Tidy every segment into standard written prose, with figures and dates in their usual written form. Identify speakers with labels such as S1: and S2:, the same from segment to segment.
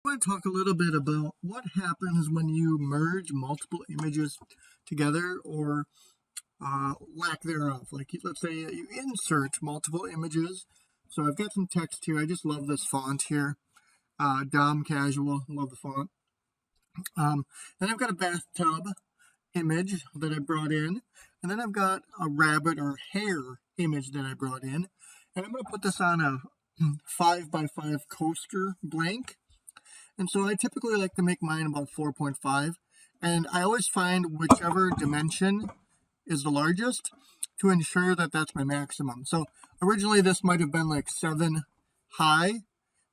S1: I want to talk a little bit about what happens when you merge multiple images together, or lack thereof. Like, let's say you insert multiple images. So I've got some text here. I just love this font here. Dom Casual, love the font. Then I've got a bathtub image that I brought in. And then I've got a rabbit or hare image that I brought in. And I'm going to put this on a 5x5 coaster blank. And so I typically like to make mine about 4.5. And I always find whichever dimension is the largest to ensure that that's my maximum. So originally this might have been like 7 high.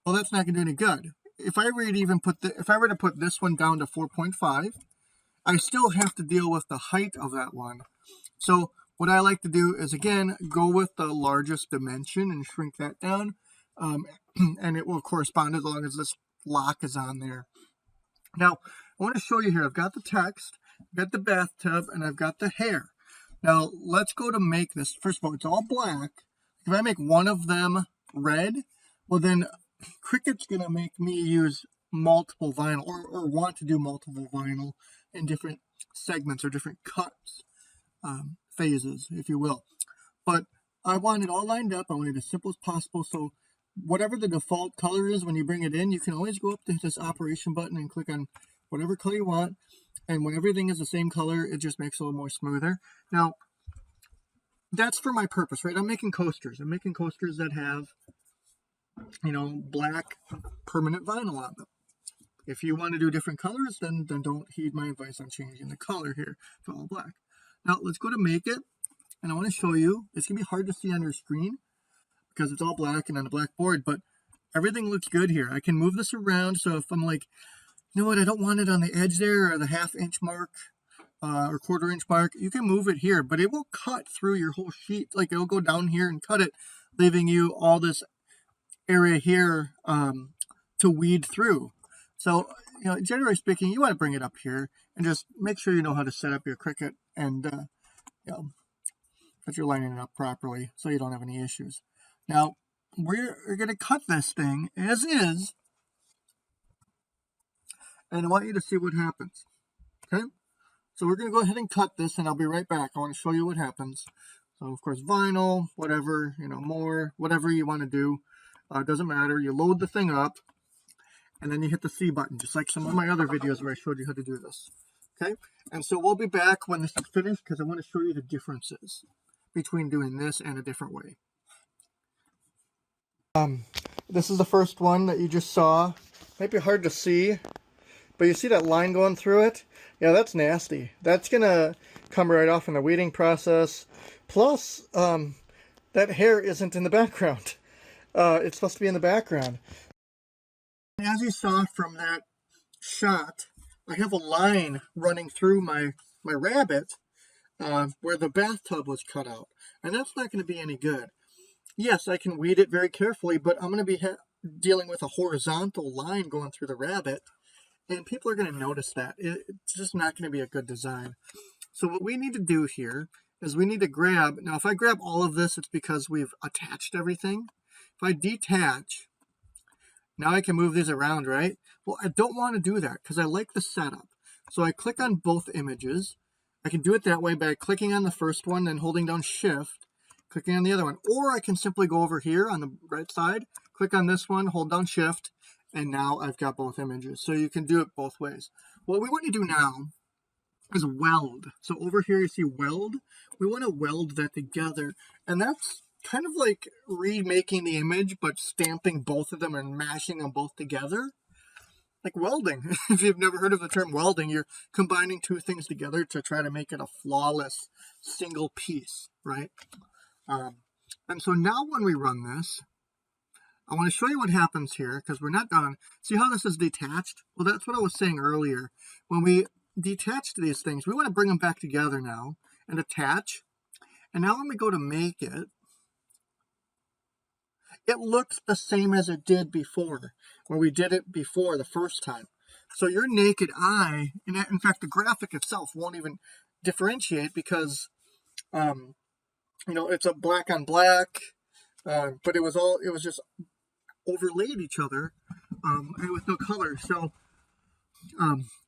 S1: Well, that's not going to do any good. If I were to put this one down to 4.5, I still have to deal with the height of that one. So what I like to do is, again, go with the largest dimension and shrink that down. And it will correspond as long as this lock is on there. Now, I want to show you here. I've got the text, I've got the bathtub, and I've got the hair. Now, let's go to make this. First of all, it's all black. If I make one of them red, well then Cricut's going to make me use multiple vinyl, or want to do multiple vinyl in different segments or different cuts, phases, if you will. But I want it all lined up. I want it as simple as possible. So whatever the default color is when you bring it in, you can always go up to this operation button and click on whatever color you want. And when everything is the same color, it just makes it a little more smoother. Now, that's for my purpose, right? I'm making coasters. I'm making coasters that have, black permanent vinyl on them. If you want to do different colors, then don't heed my advice on changing the color here to all black. Now, let's go to make it. And I want to show you. It's going to be hard to see on your screen because it's all black and on a black board, but everything looks good here. I can move this around. So if I'm like, you know what, I don't want it on the edge there, or the 1/2 inch mark, or 1/4 inch mark, you can move it here, but it will cut through your whole sheet. Like, it'll go down here and cut it, leaving you all this area here to weed through. So, generally speaking, you want to bring it up here and just make sure you know how to set up your Cricut and, that you're lining it up properly so you don't have any issues. Now, we're going to cut this thing as is, and I want you to see what happens. Okay? So we're going to go ahead and cut this, and I'll be right back. I want to show you what happens. So, of course, vinyl, whatever, more, whatever you want to do. Doesn't matter. You load the thing up, and then you hit the C button, just like some of my other videos where I showed you how to do this. Okay? And so we'll be back when this is finished because I want to show you the differences between doing this and a different way. This is the first one that you just saw. Might be hard to see, but you see that line going through it? Yeah, that's nasty. That's going to come right off in the weeding process. Plus, that hair isn't in the background. It's supposed to be in the background. As you saw from that shot, I have a line running through my rabbit where the bathtub was cut out. And that's not going to be any good. Yes, I can weed it very carefully, but I'm going to be dealing with a horizontal line going through the rabbit. And people are going to notice that. It's just not going to be a good design. So what we need to do here is we need to grab, now if I grab all of this, it's because we've attached everything. If I detach, now I can move these around, right? Well, I don't want to do that because I like the setup. So I click on both images. I can do it that way by clicking on the first one and holding down Shift, clicking on the other one. Or I can simply go over here on the right side, click on this one, hold down Shift, and now I've got both images. So you can do it both ways. What we want to do now is weld. So over here you see weld. We want to weld that together. And that's kind of like remaking the image, but stamping both of them and mashing them both together. Like welding. If you've never heard of the term welding, you're combining two things together to try to make it a flawless single piece, right? And so now when we run this, I want to show you what happens here because we're not done. See how this is detached? Well, that's what I was saying earlier. When we detach these things, we want to bring them back together now and attach. And now when we go to make it, it looks the same as it did before, when we did it before the first time. So your naked eye, and in fact, the graphic itself won't even differentiate because, it's a black on black, but it was just overlaid each other and with no color. So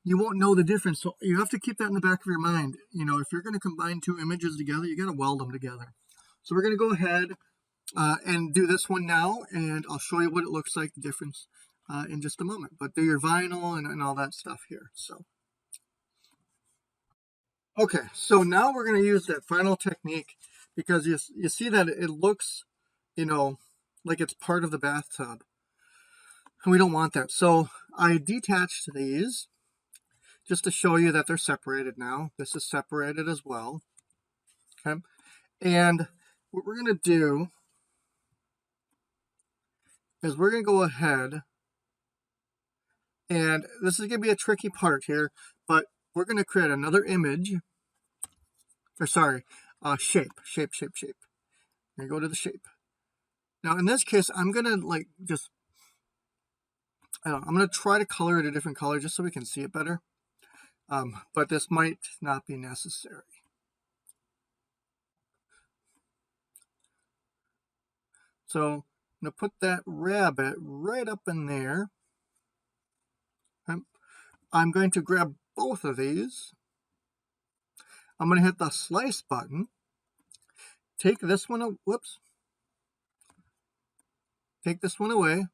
S1: you won't know the difference. So you have to keep that in the back of your mind. You know, if you're going to combine two images together, you got to weld them together. So we're going to go ahead and do this one now, and I'll show you what it looks like, the difference, in just a moment. But do your vinyl and all that stuff here. So, okay, so now we're going to use that final technique, because you see that it looks, you know, like it's part of the bathtub. And we don't want that. So I detached these just to show you that they're separated now. This is separated as well. Okay. And what we're going to do is we're going to go ahead, and this is going to be a tricky part here, but we're going to create another image, or sorry, shape. I'm going to go to the shape. Now in this case, I'm going to like just, I'm going to try to color it a different color just so we can see it better. But this might not be necessary. So I'm going to put that rabbit right up in there. Okay. I'm going to grab both of these. I'm going to hit the slice button. Take this one, whoops. Take this one away.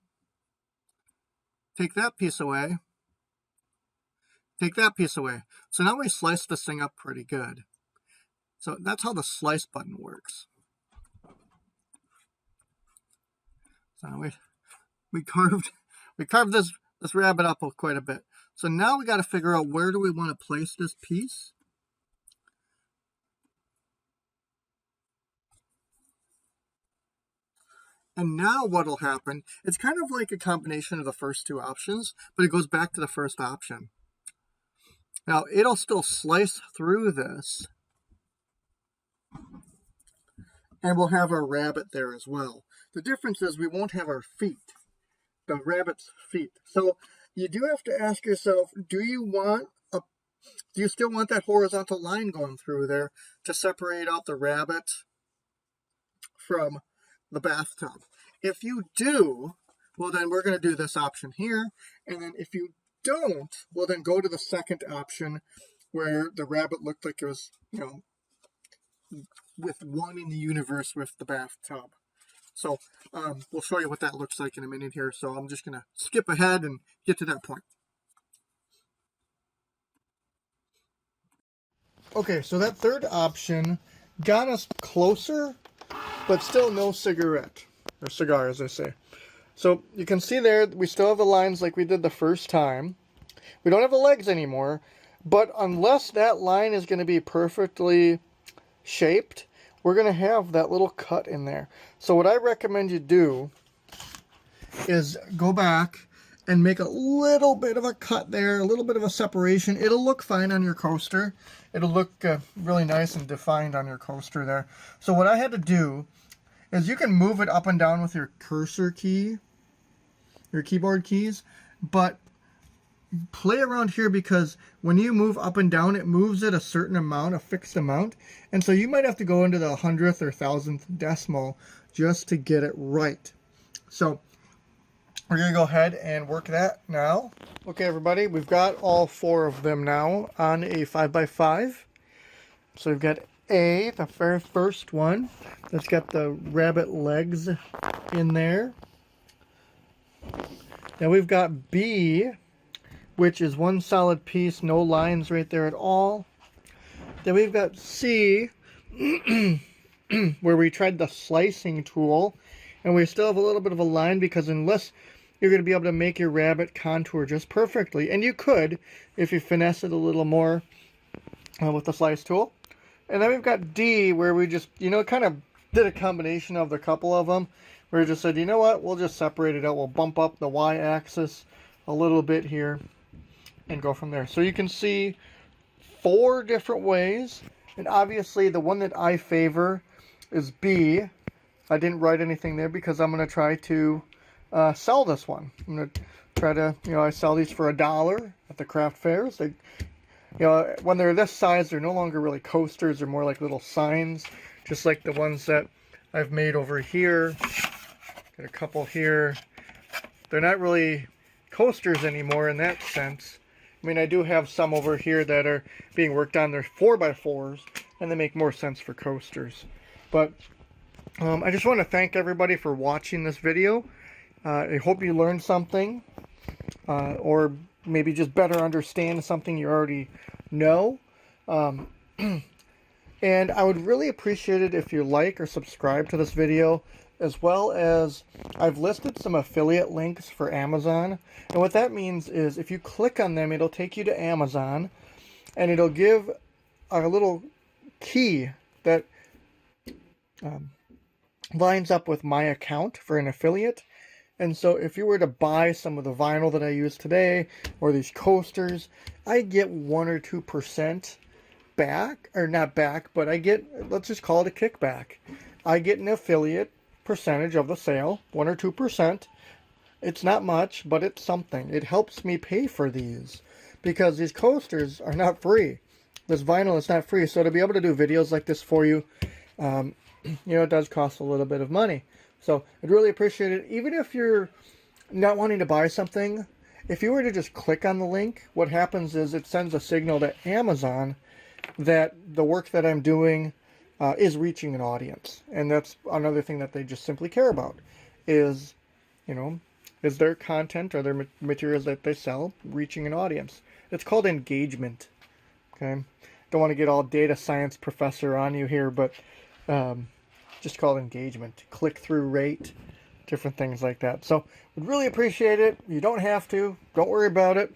S1: Take that piece away. Take that piece away. So now we slice this thing up pretty good. So that's how the slice button works. So we carved this rabbit up quite a bit. So now we got to figure out, where do we want to place this piece? And now what will happen, it's kind of like a combination of the first two options, but it goes back to the first option. Now it'll still slice through this, and we'll have our rabbit there as well. The difference is we won't have our feet, the rabbit's feet. So you do have to ask yourself, do you still want that horizontal line going through there to separate out the rabbit from the bathtub? If you do, well then we're going to do this option here. And then if you don't, well then go to the second option where the rabbit looked like it was, you know, with one in the universe with the bathtub. So we'll show you what that looks like in a minute here. So I'm just going to skip ahead and get to that point. Okay, so that third option got us closer, but still no cigarette, or cigar as I say. So you can see there, we still have the lines like we did the first time. We don't have the legs anymore, but unless that line is going to be perfectly shaped, we're going to have that little cut in there. So what I recommend you do is go back and make a little bit of a cut there, a little bit of a separation. It'll look fine on your coaster. It'll look really nice and defined on your coaster there. So what I had to do is, you can move it up and down with your cursor key, your keyboard keys, but play around here, because when you move up and down, it moves it a certain amount, a fixed amount. And so you might have to go into the 100th or 1000th decimal just to get it right. So we're going to go ahead and work that now. Okay, everybody, we've got all four of them now on a 5x5. So we've got A, the very first one, that's got the rabbit legs in there. Now we've got B, which is one solid piece, no lines right there at all. Then we've got C, where we tried the slicing tool, and we still have a little bit of a line, because unless you're going to be able to make your rabbit contour just perfectly, and you could if you finesse it a little more with the slice tool. And then we've got D, where we just, you know, kind of did a combination of the couple of them, where we just said, you know what, we'll just separate it out. We'll bump up the Y-axis a little bit here and go from there. So you can see 4 different ways, and obviously the one that I favor is B. I didn't write anything there because I'm going to try to sell this one. I'm going to try to, you know, I sell these for $1 at the craft fairs. They, you know, when they're this size, they're no longer really coasters. They're more like little signs, just like the ones that I've made over here. Got a couple here. They're not really coasters anymore in that sense. I mean, I do have some over here that are being worked on. They're 4x4s, and they make more sense for coasters. But I just want to thank everybody for watching this video. I hope you learned something, or maybe just better understand something you already know. And I would really appreciate it if you like or subscribe to this video, as well as I've listed some affiliate links for Amazon. And what that means is if you click on them, it'll take you to Amazon, and it'll give a little key that lines up with my account for an affiliate. And so if you were to buy some of the vinyl that I use today, or these coasters, I get 1 or 2% back, or not back, but I get, let's just call it a kickback. I get an affiliate percentage of the sale, 1 or 2%. It's not much, but it's something. It helps me pay for these, because these coasters are not free. This vinyl is not free. So to be able to do videos like this for you, you know, it does cost a little bit of money. So I'd really appreciate it. Even if you're not wanting to buy something, if you were to just click on the link, what happens is it sends a signal to Amazon that the work that I'm doing is reaching an audience. And that's another thing that they just simply care about is, you know, is their content or their materials that they sell reaching an audience. It's called engagement. Okay. Don't want to get all data science professor on you here, but just called engagement. Click-through rate, different things like that. So would really appreciate it. You don't have to. Don't worry about it.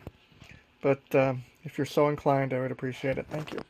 S1: But if you're so inclined, I would appreciate it. Thank you.